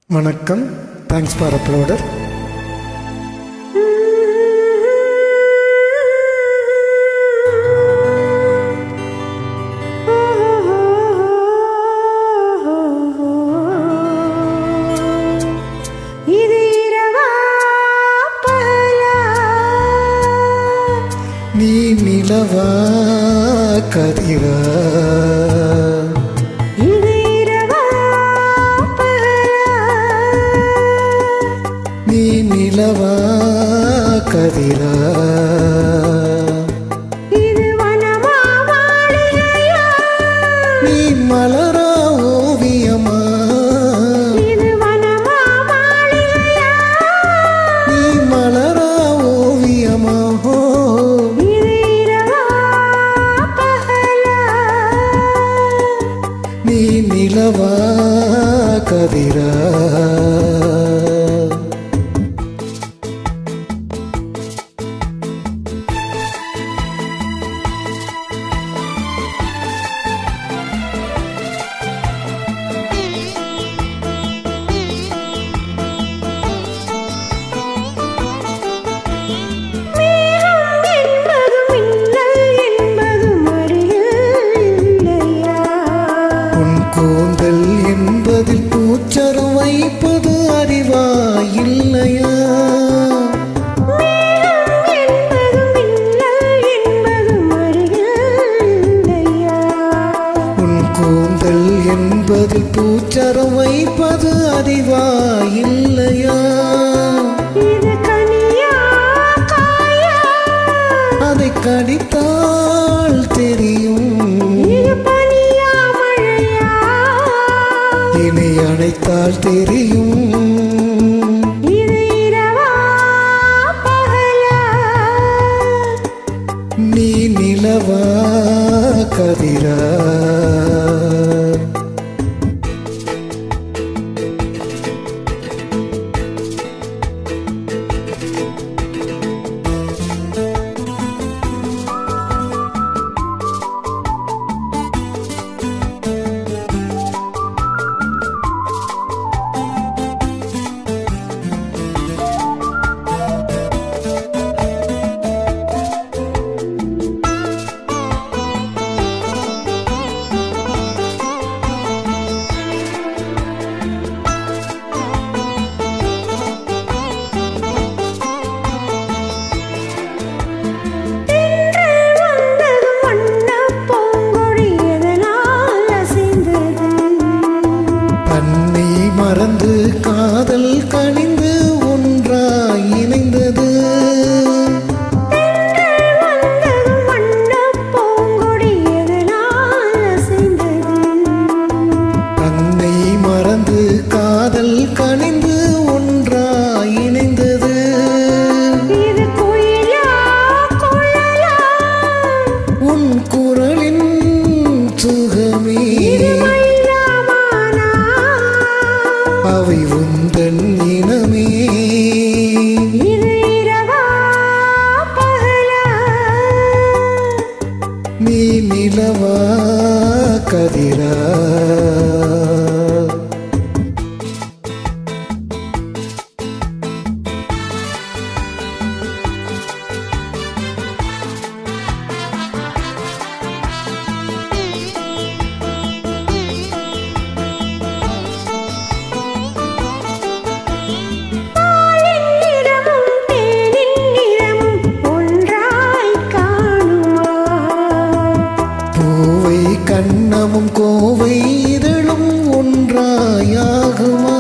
வணக்கம். Thanks for uploader. நீ நிலவா கதிரா, நீ நிலவா கதிரா, நீ மலரா ஓவியமா, நீ மலரா ஓவியமா, நீ நிலவா கதிரா. கூந்தல் என்பதில் பூச்சரம் வைப்பது அறிவா இல்லையா? உன் கூந்தல் என்பதில் பூச்சரம் வைப்பது அறிவா இல்லையா? அதை கடித்தால் தெரியும், என்னை அணைத்தால் தெரியும். நீ நிலவா கதிரா, மறந்து காதல் கனிந்து ஒன்றாய் இணைந்தது. தன்னை மறந்து காதல் கனிந்து ஒன்றாய் இணைந்தது. உன் குரலின் சுகமே, அவை உந்தன் இனமே. நீ நிலவா கதிரா, கண்ணமும் கோவை இதழும் ஒன்றாயாகுமா?